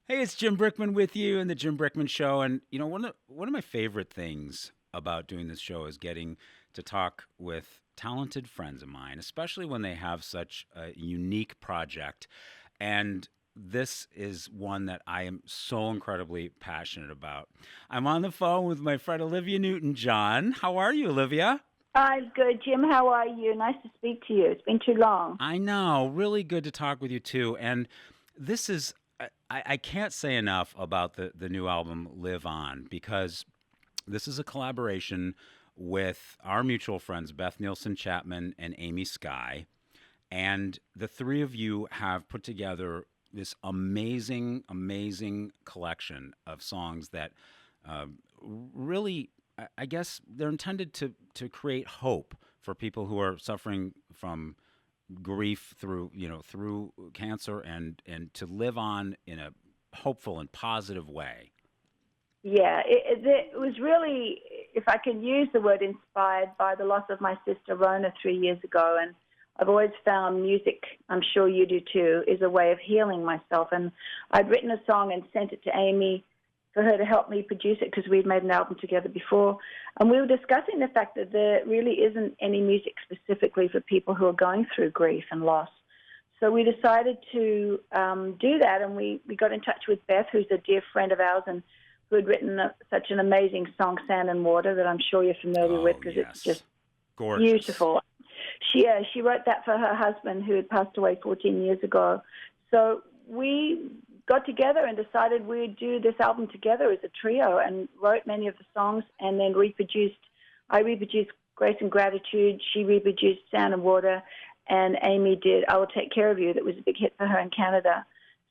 Hey, it's Jim Brickman with you and the Jim Brickman Show. And one of my favorite things about doing this show is getting to talk with talented friends of mine, especially when they have such a unique project. And this is one that I am so incredibly passionate about. I'm on the phone with my friend Olivia Newton-John. How are you, Olivia? I'm good, Jim. How are you? Nice to speak to you. It's been too long. I know, really good to talk with you too. And this is I can't say enough about the new album Live On because this is a collaboration with our mutual friends Beth Nielsen Chapman and Amy Sky. And the three of you have put together this amazing, amazing collection of songs that uh, really, I guess, they're intended to create hope for people who are suffering from grief through cancer and to live on in a hopeful and positive way. Yeah, it was really, if I can use the word, inspired by the loss of my sister Rona 3 years ago. And I've always found music, I'm sure you do too, is a way of healing myself. And I'd written a song and sent it to Amy for her to help me produce it because we'd made an album together before. And we were discussing the fact that there really isn't any music specifically for people who are going through grief and loss. So we decided to do that, and we got in touch with Beth, who's a dear friend of ours and who had written such an amazing song, Sand and Water, that I'm sure you're familiar Oh with because it's yes, just gorgeous. beautiful. She wrote that for her husband who had passed away 14 years ago. So we got together and decided we'd do this album together as a trio and wrote many of the songs and then reproduced. I reproduced Grace and Gratitude. She reproduced Sound and Water. And Amy did I Will Take Care of You. That was a big hit for her in Canada.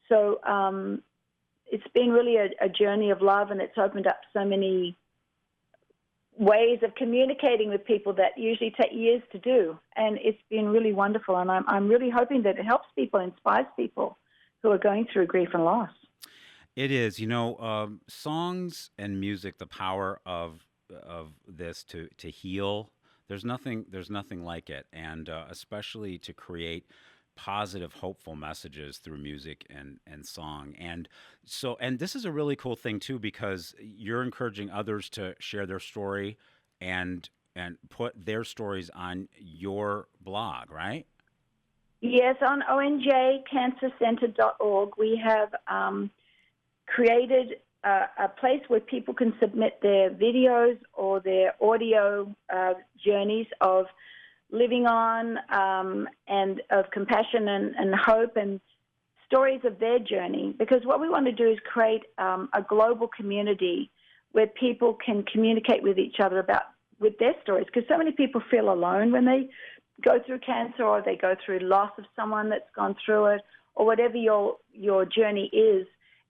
So it's been really a journey of love, and it's opened up so many ways of communicating with people that usually take years to do. And it's been really wonderful. And I'm really hoping that it helps people, inspires people who are going through grief and loss. It is, songs and music. The power of this to heal. There's nothing like it, and especially to create positive, hopeful messages through music and song. And this is a really cool thing too because you're encouraging others to share their story and put their stories on your blog, right? Yes, on onjcancercenter.org, we have created a place where people can submit their videos or their audio journeys of living on and of compassion and hope and stories of their journey. Because what we want to do is create a global community where people can communicate with each other with their stories. Because so many people feel alone when they go through cancer or they go through loss of someone that's gone through it or whatever your journey is.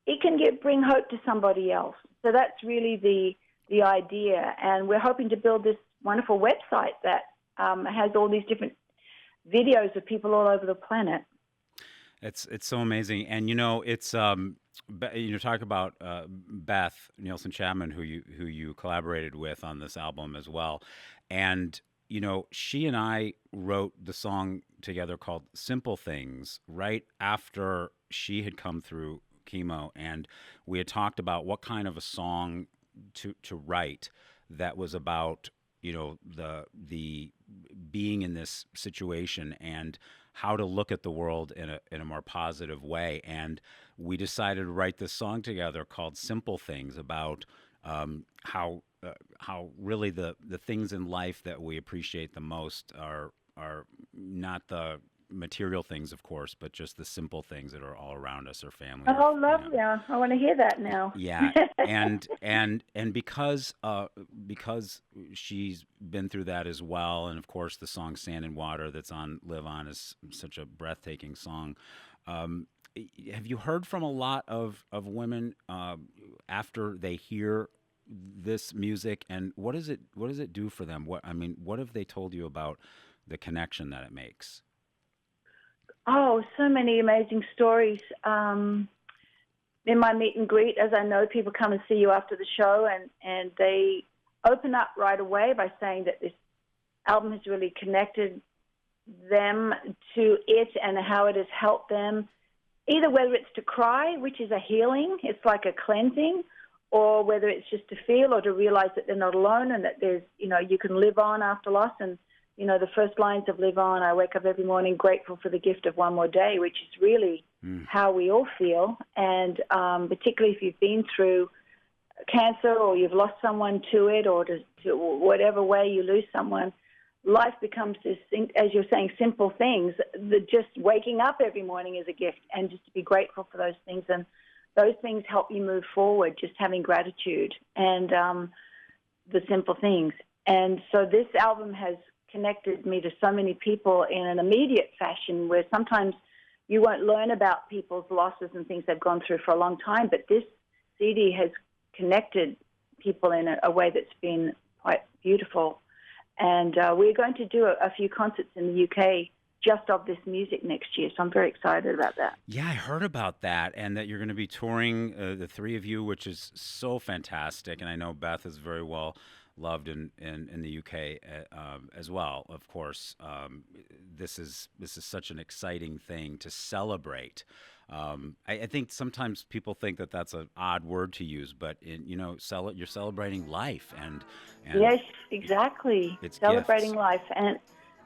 It can bring hope to somebody else. So that's really the idea. And we're hoping to build this wonderful website that has all these different videos of people all over the planet. It's so amazing, and it's talk about Beth Nielsen Chapman, who you collaborated with on this album as well, and she and I wrote the song together called "Simple Things" right after she had come through chemo, and we had talked about what kind of a song to write that was about the being in this situation and how to look at the world in a more positive way. And we decided to write this song together called "Simple Things" about how really the things in life that we appreciate the most are not the material things, of course, but just the simple things that are all around us, our family, Oh, lovely. I want to hear that now. yeah, and because she's been through that as well, and of course the song "Sand and Water" that's on "Live On" is such a breathtaking song. Um, have you heard from a lot of women after they hear this music, and what does it do for them? What have they told you about the connection that it makes? Oh, so many amazing stories. In my meet and greet, as I know, people come and see you after the show, and they open up right away by saying that this album has really connected them to it and how it has helped them either whether it's to cry, which is a healing, it's like a cleansing, or whether it's just to feel or to realize that they're not alone and that there's, you can live on after loss. And, the first lines of Live On, I wake up every morning grateful for the gift of one more day, which is really how we all feel. And particularly if you've been through cancer or you've lost someone to it, or to whatever way you lose someone, life becomes this, as you're saying, simple things. Just waking up every morning is a gift, and just to be grateful for those things. And those things help you move forward, just having gratitude and the simple things. And so this album has connected me to so many people in an immediate fashion, where sometimes you won't learn about people's losses and things they've gone through for a long time, but this CD has connected people in a way that's been quite beautiful. And we're going to do a few concerts in the UK just of this music next year, so I'm very excited about that. Yeah, I heard about that, and that you're going to be touring, the three of you, which is so fantastic. And I know Beth is very well loved in the UK as well. Of course, this is such an exciting thing to celebrate. I think sometimes people think that that's an odd word to use, but you're celebrating life, and yes, exactly. It's celebrating gifts. Life, and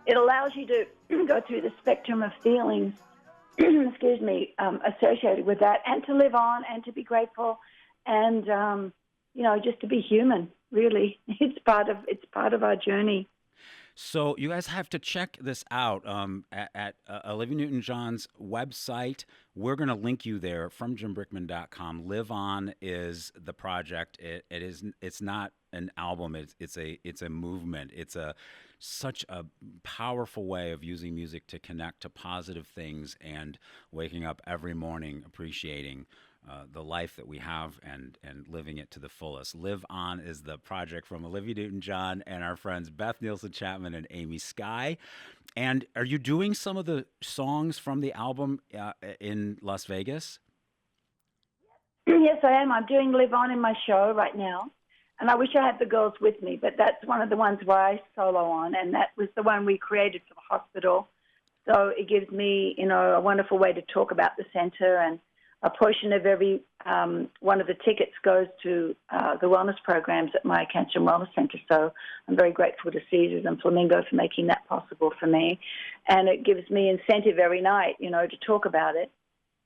it allows you to go through the spectrum of feelings, excuse me, associated with that, and to live on, and to be grateful, and just to be human. Really, it's part of our journey. So you guys have to check this out at Olivia Newton-John's website. We're going to link you there from JimBrickman.com. Live On is the project. It's not an album. It's a movement. It's such a powerful way of using music to connect to positive things and waking up every morning appreciating the life that we have and living it to the fullest. Live On is the project from Olivia Newton-John and our friends Beth Nielsen-Chapman and Amy Skye. And are you doing some of the songs from the album in Las Vegas? Yes, I am. I'm doing Live On in my show right now. And I wish I had the girls with me, but that's one of the ones where I solo on, and that was the one we created for the hospital. So it gives me, a wonderful way to talk about the center, and a portion of every one of the tickets goes to the wellness programs at my Cancer and Wellness Center. So I'm very grateful to Caesars and Flamingo for making that possible for me. And it gives me incentive every night, to talk about it.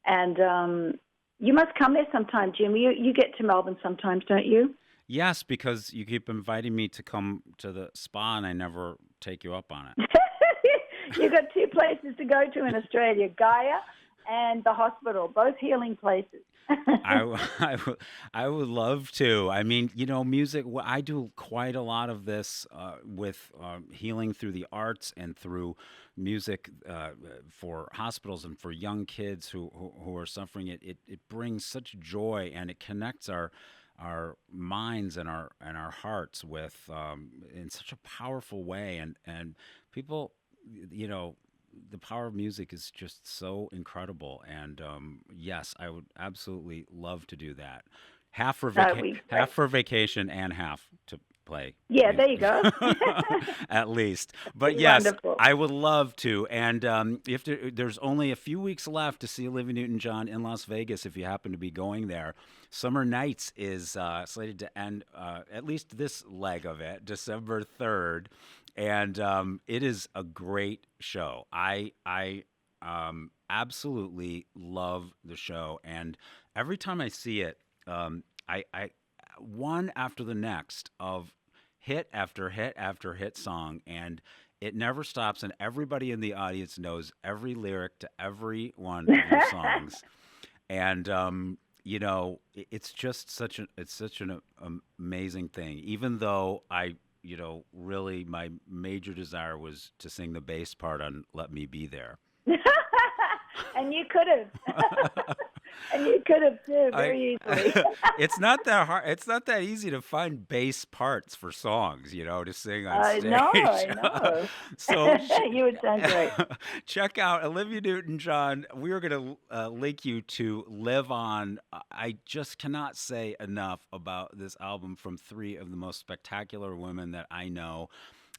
And you must come there sometime, Jim. You get to Melbourne sometimes, don't you? Yes, because you keep inviting me to come to the spa, and I never take you up on it. You've got two places to go to in Australia, Gaia and the hospital, both healing places. I would love to. I mean, music, I do quite a lot of this with healing through the arts and through music for hospitals and for young kids who are suffering. It brings such joy, and it connects our minds and our hearts with in such a powerful way, and people, the power of music is just so incredible. And yes, I would absolutely love to do that. Half for vacation and half to play. Yeah, there you go. At least. But yes, wonderful. I would love to. And there's only a few weeks left to see Olivia Newton-John in Las Vegas if you happen to be going there. Summer Nights is slated to end at least this leg of it, December 3rd. And it is a great show. I absolutely love the show. And every time I see it, I one after the next of hit after hit after hit song, and it never stops, and everybody in the audience knows every lyric to every one of your songs. And it's just such an amazing thing. Even though really my major desire was to sing the bass part on Let Me Be There. And you could have. And you could have too, very easily. It's not that hard. It's not that easy to find bass parts for songs, to sing on stage. I know. So you would sound great. Check out Olivia Newton-John. We are going to link you to Live On. I just cannot say enough about this album from three of the most spectacular women that I know.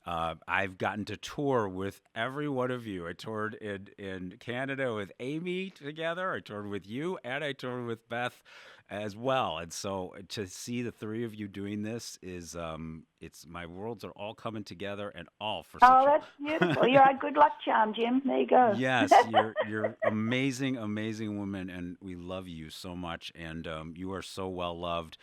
I've gotten to tour with every one of you. I toured in Canada with Amy together. I toured with you, and I toured with Beth as well. And so to see the three of you doing this is, it's my worlds are all coming together, and all for Oh, such that's beautiful. You're a good luck charm, Jim. There you go. Yes, you're amazing, amazing woman, and we love you so much. And you are so well loved.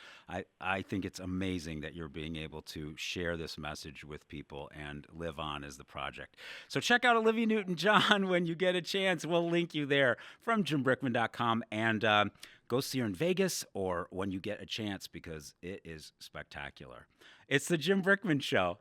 I think it's amazing that you're being able to share this message with people. And Live On is the project. So check out Olivia Newton-John when you get a chance. We'll link you there from JimBrickman.com, and go see her in Vegas or when you get a chance, because it is spectacular. It's the Jim Brickman Show.